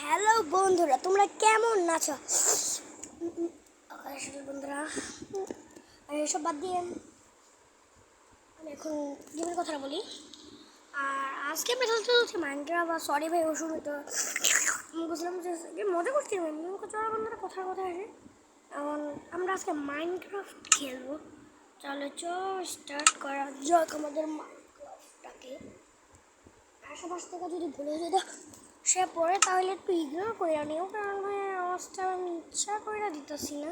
Hello বন্ধুরা, তোমরা কেমন আছো? বন্ধুরা, এসব বাদ দিয়ে আমি এখন গেমের কথা বলি। আর আজকে আমি খেলতে হচ্ছে মাইনক্রাফট। বা সরি ভাই, ওষুধ হতো আমি বুঝলাম যে মজা করছি। চলো বন্ধুরা, কথার কথা আসে। এখন আমরা আজকে মাইনক্রাফট খেলবো। চলো স্টার্ট করা যাক আমাদের মাইনক্রাফটটাকে। আশেপাশ থেকে যদি ভুলে যেত সে পড়ে, তাহলে একটু ইগনোর করে নিও, কারণ ভাই আওয়াজটা আমি ইচ্ছা করে দিতেছি না।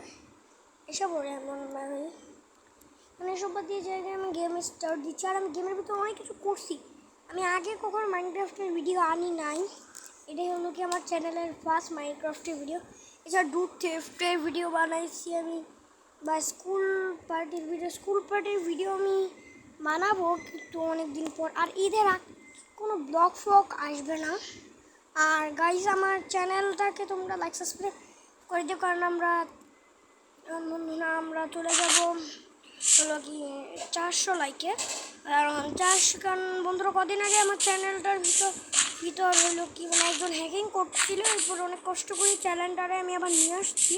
এসব পড়ে এমন ভাই, মানে এসব বাদ দিয়ে জায়গায় আমি গেম স্টার্ট দিচ্ছি। আর আমি গেমের ভিতরে অনেক কিছু করছি। আমি আগে কখনো মাইনক্রাফটের ভিডিও আনি নাই। এটাই হলো কি আমার চ্যানেলের ফার্স্ট মাইনক্রাফটের ভিডিও। এছাড়া ডুড থেফটের ভিডিও বানাইছি আমি, বা স্কুল পার্টির ভিডিও আমি বানাবো কিন্তু অনেক দিন পর। আর ঈদের কোনো ব্লগ ফ্লগ আসবে না। আর গাইজ, আমার চ্যানেলটাকে তোমরা লাইক সাবস্ক্রাইব করে দিও, কারণ আমরা চলে যাব হলো কি 400 লাইকে। আর 400, কারণ বন্ধুরা কদিন আগে আমার চ্যানেলটার ভিতর হলো কি মানে একজন হ্যাকিং করছিল। এরপর অনেক কষ্ট করে চ্যানেলটারে আমি আবার নিয়ে আসছি।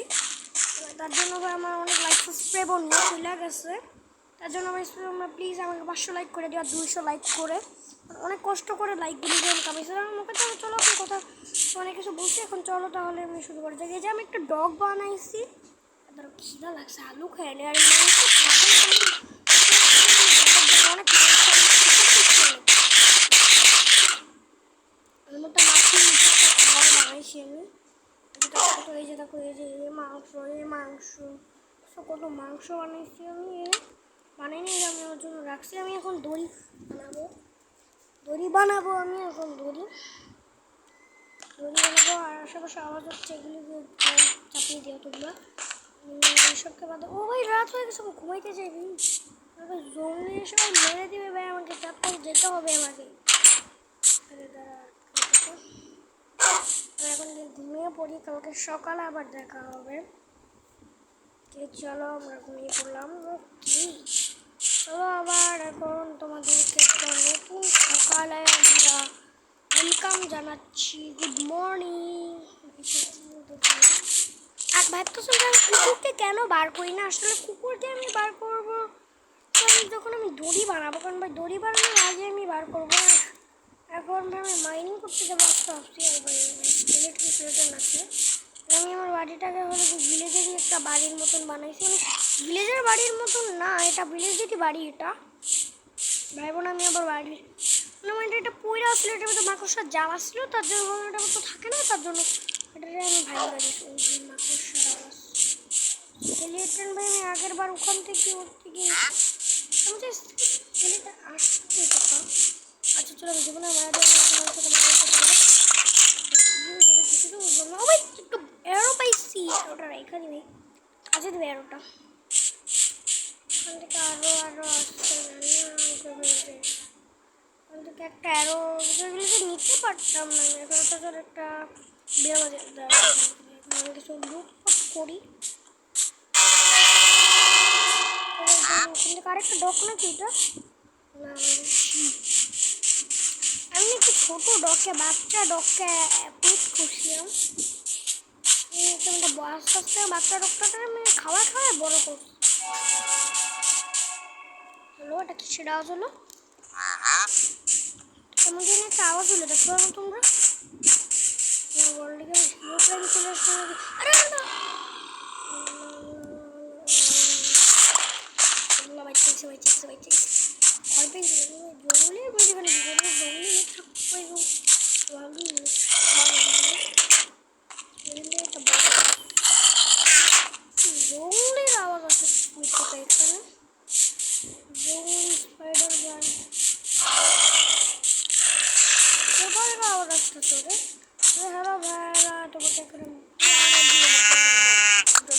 তার জন্য আমার অনেক লাইক সাবস্ক্রাইবও নিয়ে চলে গেছে। তার জন্য প্লিজ আমাকে 500 লাইক করে দেওয়া, 200 লাইক করে। অনেক কষ্ট করে লাইকগুলি দিয়ে আমি কামাইছিলাম মুখে। তাহলে চলো আপনি কথা অনেক কিছু বলছি, এখন চলো তাহলে আমি শুরু করে যাই। যে আমি একটা ডগ বানাইছি, তার খিদা লাগছে, আলু খাই না। আর অনেক মোটা মাছি খাবার বানাইছি আমি। এই যে দেখো, এই যে মাংস কত মাংস বানাইছি আমি। বানাই নিয়ে আমি ওর জন্য রাখছি। আমি এখন দড়ি বানাবো আমি এখন দড়ি বানাবো। আর আশেপাশে আওয়াজ হচ্ছে, এগুলি চাপিয়ে দিও তোমরা। এইসবকে বাদ। ও ভাই, রাত হয়ে গেছে, ঘুমাইতে চাইবি। জঙ্গলি সবাই মেরে দিবে ভাই, আমাকে চাপতে যেতে হবে আমাকে। এখন ঘুমিয়ে পড়ি, কালকে সকালে আবার দেখা হবে। চলো আমরা ঘুমিয়ে পড়লাম। চলো আবার এখন তোমাদেরকে একটা নতুন সকালে আমরা ওয়েলকাম জানাচ্ছি। Good morning. আর ভাবতেছো যে আমি কুকুরকে কেন বার করি না? আসলে কুকুরকে আমি বার করবো যখন আমি দড়ি বানাবো, কারণ ভাই দড়ি বানানোর আগে আমি বার করবো না। এখন আমি মাইনিং করতে যাবো আসতে ভাবছি। আর ভাই ইলেকট্রিক আছে। আমি আমার বাড়িটাকে হলো কি ভিলেজেরই একটা বাড়ির মতন বানাইছি। মানে ভিলেজের বাড়ির মতন না, এটা ভিলেজেরই বাড়ি। এটা ভাই বোন আমি আবার বাড়ি মানে এটা পয়রা আসলে, এটার মধ্যে মাকড়সার জাল আসছিল, তার জন্য এটা তো থাকে না, তার জন্য এটাকে আমি ভাই বাড়িয়েছি। মাকড়সার আওয়াজ স্কেলিটন ভাই, আমি আগের বার ওখান থেকে উঠতে গিয়ে আমি যে ছেলেটা আসতে কথা। আচ্ছা চলো, জীবনে একটু এরো পাইছি। এরোটা রেখা দিবি, কাজে দেবে এরোটা। ওখান থেকে আরো আসছে ওখান থেকে একটা অ্যারো নিতে পারতাম না আমি। এখন একটা বিয়ে কিছু লুট করি। আরেকটা ডক নাকি এটা? না, আমি একটু ছোট ডকে, বাচ্চা ডককে পেট করছিলাম। আস্তে আস্তে বাচ্চা ডকটাকে আমি খাওয়া বড় করছি। হ্যালো, এটা কিসের আওয়াজ হলো? এমন যেন একটা আওয়াজ হলো, দেখতে পাবো তোমরা। ওয়ার্ল্ডে চলে আসছে। আরে না, ভয় পেয়েছিল জঙ্গলে বলতে পারি। জঙ্গলে জঙ্গলের আওয়াজ আছে এখানে। জঙ্গল স্পাইডার গান কোথায় আওয়াজ আসছে তোরে? হ্যালো ভাইরা, তোমাকে এখানে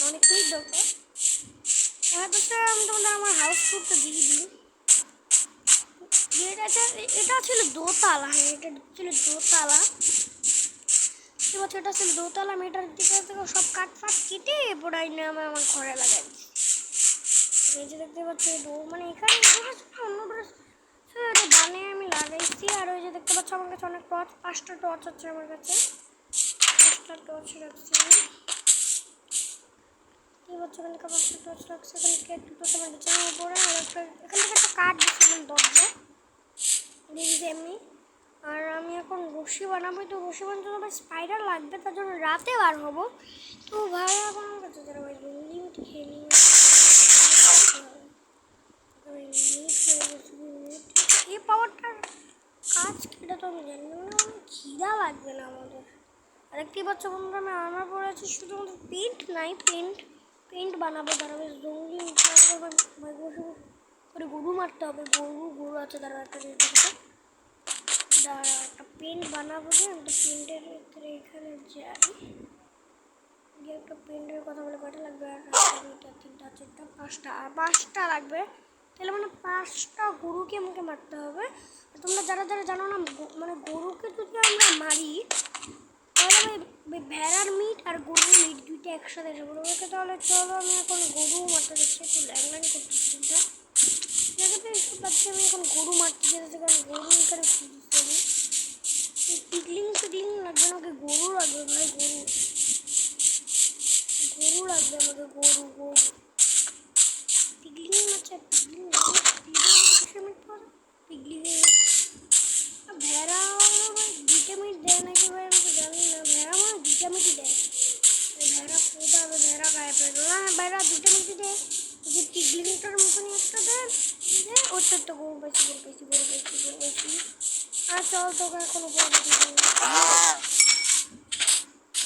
অনেক কুইক দরকার। আমি তোমাদের আমার হাউস টুরটা দিয়ে দিই। এটা ছিল দোতলা। হ্যাঁ, এটা ছিল দোতলা। এটা ছিল দোতলা। আমি এটার দিকে সব কাঠফাট কেটে পড়াই না আমি আমার ঘরে লাগাই। এই যে দেখতে পাচ্ছি মানে এখানে অন্য ড্রেস বানিয়ে আমি লাগাইছি। আর ওই যে দেখতে পাচ্ছ আমার কাছে অনেক টর্চ, 5টা টর্চ আছে আমার কাছে। টর্চ রাখছি, কি বলছো এখানে পাঁচটা টর্চ রাখছি, এখানে একটু টর্চ আমার বিছানার উপরে, আর একটা এখান থেকে একটা কাঠ দিচ্ছিলাম দরজা দিয়েছি এমনি। আর আমি এখন রশি বানাবো, তো রশি বানাতে জন্য স্পাইডার লাগবে, তার জন্য রাতে বার হবো। তো ভাই এখন আমার কাছে যারা ভাই লিমিট খেয়ে নিয়ে এই পাওয়ারটার কাজ এটা তো আমি জানি না, মানে খিদা লাগবে না আমাদের। আর দেখতেই পাচ্ছ বন্ধুরা আমি আর্মার পরে আছি, শুধুমাত্র পেন্ট নাই, পেন্ট বানাবো, তারা বেশ জঙ্গলি করে গরু মারতে হবে, গরু আছে তারা একটা দাঁড়া একটা পেন্ট বানাবো, যে আমি পেন্টের ভিতরে এখানে যাই, গিয়ে একটা পেন্টের কথা বলে কয়টা লাগবে, আর দুইটা তিনটা চারটা পাঁচটা লাগবে, তাহলে মানে 5টা গরুকে আমাকে মারতে হবে। তোমরা যারা যারা জানো না, মানে গরুকে যদি আমরা মারি তাহলে ভেড়ার মিট আর গরুর মিট দুইটা একসাথে এসে পড়বে। ওকে তাহলে চলো আমি এখন গরু মারতে যাচ্ছি, একটু ল্যাংলাইন করতেছি চিন্তা জায়গাতে এসব পাচ্ছি, আমি এখন গরু মারতে যেতেছি, কারণ গরু এখানে খুঁজতে হবে। পিগলিং লাগবে না, ওকে গরু লাগবে ভাই, গরু লাগবে আমাকে, গরু পিগলিং আচ্ছা পিগলিং ভেড়া ভাই দুইটা মিনিট দেয় নাকি ভাই, আমি তো জানি না, ভেড়া মানে দুইটা মিনিট দেয়, ভেড়া কোথা হবে, ভেড়া গায়ে পেলো না, ভেড়া দুটো মিনিট দেয়, যে পিগলিংটার মতনই একটা দেয়, ওর তো গরু পাইছি। আর চল তোকে এখন উপরে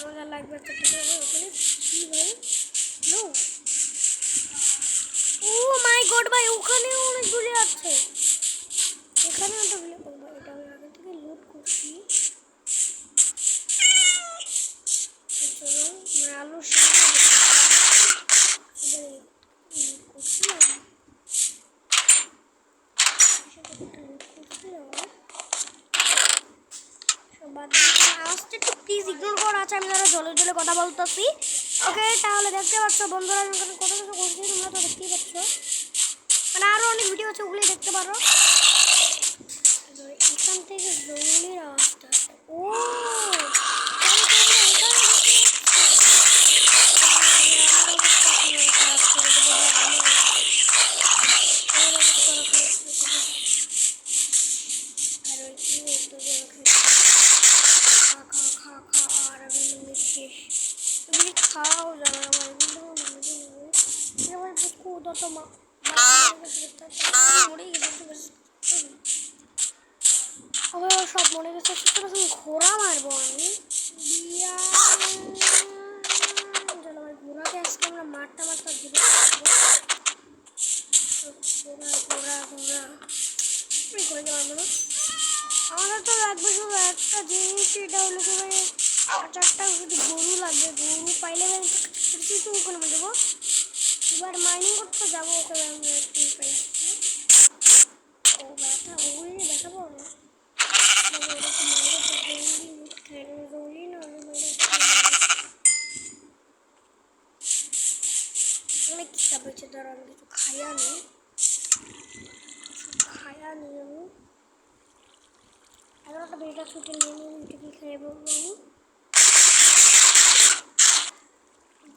আমাদের লাগবে একটা ওখানে কি ভাই নো, ও মাই গড ভাই ওখানে অনেক দূরে আছে, এখানে একটা এটা আমি আগে থেকে লুট করছি। চলো মানে আলুর সাথে আওয়াজটা একটু প্লিজ ইগনোর কর, আছে আমি যারা জলে জলে কথা বলতেছি। ওকে তাহলে দেখতে পাচ্ছ বন্ধুরা আমি কত কিছু করছি, তোমরা তো দেখতেই পাচ্ছ, মানে আরও অনেক ভিডিও আছে ওগুলি দেখতে পারো। এখান থেকে জঙ্গলির আওয়াজটা আছে, ও খাও যাবে আমার তো মরে গেছে, সব মরে গেছে, ঘোড়া মারবো আমি, চলো ভাই ঘোড়াকে আজকে আমরা মারতে জীবন ঘোড়া করে পারবো না, আমাদের তো লাগবে শুধু একটা জিনিস, এটা হলো কি ভাই 4টা শুধু গরু লাগবে, গরু পাইলে ভাই কিছু ওখানে দেবো, এবার মাইনিং করতে যাবো, ওকে আমরা একটু পাইছি, ও ব্যথা ওগুলি ব্যথা পাবো না, অনেক খিদা পেয়েছে, ধরো আমি কিছু খাইয়া নিই আমি 11টা বেটা ছুটে নিয়ে কি খেয়ে বলবো আমি,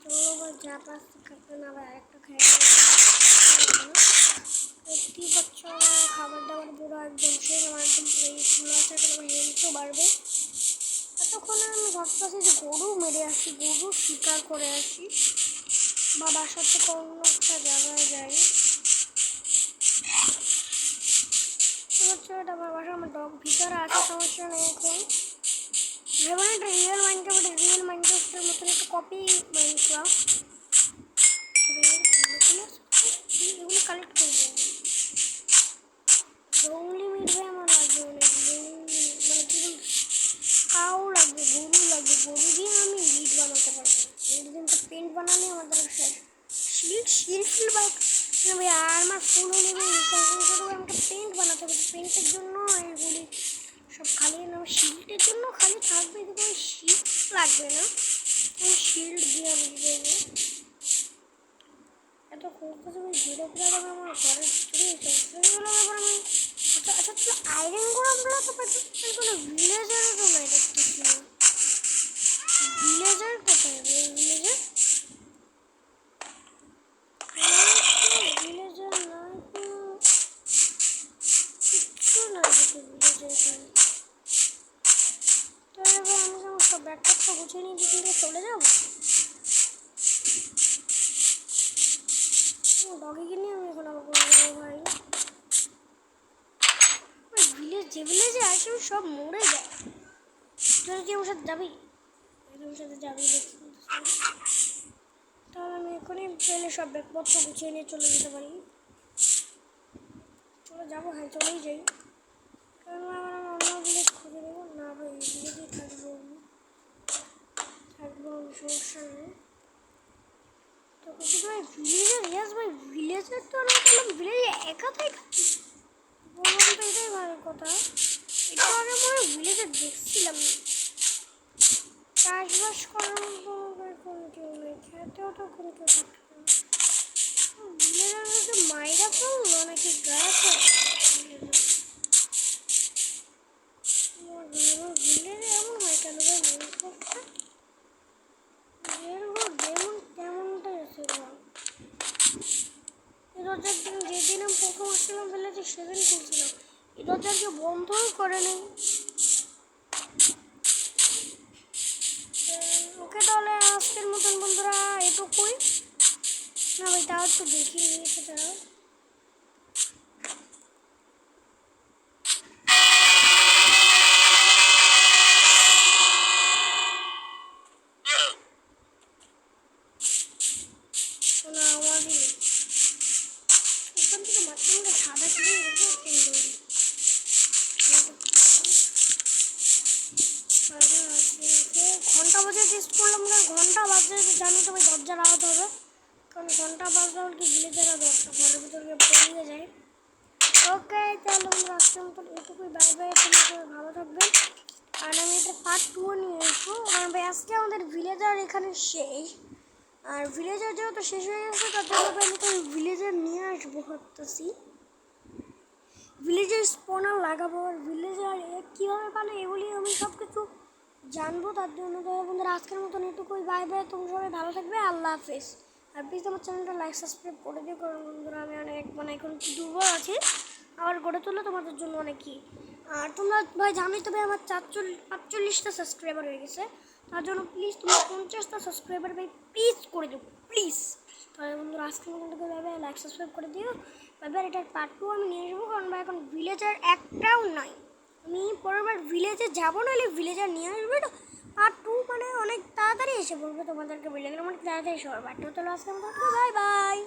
চলো যা পাস খাতে না আবার আরেকটা খেয়ে দেখতেই পাচ্ছ খাবার দাবার পুরো একদম শেষ, আমার একদম ফুল আছে, আমার হেলথও বাড়বে। এতক্ষণে আমি ভাবতেছি যে গরু মেরে আসি, গরু শিকার করে আসি, বা বাসার থেকে অন্য একটা জায়গায় যাই, এটা আমার বাসা, আমার ডগ ভিতরে আছে, সমস্যা নেই। এখন যেমন একটা রিয়েল মাইনক্রাফটের মতন একটা কপি মাইনক্রাফট, এগুলো কালেক্ট করবো, জঙ্গলি মিট ভাই আমার লাগবে অনেক, মানে কি বল কাউ লাগবে, গরু লাগবে, গরু দিয়ে আমি মিট বানাতে পারবো, কিন্তু পেন্ট বানালে আমাদের শিল্ড বা ভাই আমার ফুল হলে আমাকে পেন্ট বানাতে হবে, পেন্টের জন্য এগুলি সব খালি না, শিল্ডের জন্য খালি থাকবে, কিন্তু শিল্ড লাগবে না, আমি শিল্ড দিয়ে আমি দেবো, এত খুঁজতে আমি ঘুরে ফিরে যাবে আমার ঘরের ভিতরে ব্যাপার আমি, আচ্ছা তাহলে আয়রন গোড়াগুলো তো কোনো ভিলেজারও তো নাই দেখতেছি না, ভিলেজার গুছিয়ে নিয়ে এখান থেকে চলে যাবো। ডগিকে নিয়ে আমি এখন আবার করে যাবো ভাই। যে ভিলেজে আসে সব মরে যায়। তুই কি আমার সাথে যাবি? আমার সাথে যাবি দেখি। তাহলে আমি এখনই ট্রেনে সব ব্যাগপত্র গুছিয়ে নিয়ে চলে যেতে পারি। চলে যাবো, হ্যাঁ চলেই যাই। কারণ আমার অন্য ভিলেজ খুঁজে দেবো না ভাই, ভিলেজেই থাকবো সমস্যা নেই। তো কিছু ভাই ভিলেজের ইয়াস ভাই, ভিলেজের তো না বললাম ভিলেজে একা থাকি বললাম, তো এটাই ভালো কথা। এটা আগে মনে হয় ভিলেজে দেখছিলাম, চাষবাস করার মতো কোনো কেউ নেই, খেতেও তো কোনো কেউ থাকবে না। ভিলেজের মধ্যে মাইরা পড়লো নাকি গাছ ভিলেজে এমন হয় কেন ভাই? যেমন তেমনটাই আছে ঘর। এই দরজার দিন যেদিন আমি প্রথম আসছিলাম ভিলেজে সেদিন খুলছিলাম, এই দরজাকে বন্ধও করে নেই। ওকে তাহলে আজকের মতন বন্ধুরা এটুকুই। না ভাই তাও একটু দেখি নিয়েছে তারা। না আমারই এখান থেকে মাঝখানে সাদা কিনে ঘন্টা বাজে টেস্ট করলাম না, ঘন্টা বাজে জানি তো ভাই দরজা লাগাতে হবে, কারণ ঘন্টা বাজলে আর কি ভিলেজেরা দরজা ঘরের ভিতরে পড়িয়ে যায়। ওকে তাহলে আমরা আজকের মতন এটুকুই, বাই বাই, তোমরা ভালো থাকবেন। আর আমি এটা পার্ট 2 নিয়ে আসবো, কারণ ভাই আজকে আমাদের ভিলেজার এখানে শেষ। আর ভিলেজার যেহেতু শেষ হয়ে গেছে তার জন্য আমি তো ভিলেজার নিয়ে আসবো ভাবতেছি, ভিলেজের স্পনার লাগাবো। আর ভিলেজার কীভাবে বানায় এগুলি আমি সব কিছু জানবো। তার জন্য তো বন্ধুরা আজকের মতন এটুকুই, বাই বাই, তোমরা সবাই ভালো থাকবে, আল্লাহ হাফেজ। আর প্লিজ আমার চ্যানেলটা লাইক সাবস্ক্রাইব করে দিও, কারণ বন্ধুরা আমি অনেক এখন দুর্বল আছি, আবার গড়ে তুললে তোমাদের জন্য অনেক কি। আর তোমরা ভাই জানোই তবে আমার 45টা সাবস্ক্রাইবার হয়ে গেছে, তার জন্য প্লিজ তোমরা 50টা সাবস্ক্রাইবার ভাই প্লিজ করে দিও প্লিজ। তাহলে বন্ধুরা আজকের মতন ভাই ভাই লাইক সাবস্ক্রাইব করে দিও। এবার এটার পার্ট 2 আমি নিয়ে আসবো, কারণ ভাই এখন ভিলেজার একটাও নাই। আমি পরেরবার ভিলেজে যাবো, নাহলে ভিলেজার নিয়ে আসবো। এটা পার্ট 2 মানে অনেক তাড়াতাড়ি এসে পড়বে তোমাদেরকে ভিলেজার, অনেক তাড়াতাড়ি এসে পড়বে। Bye bye.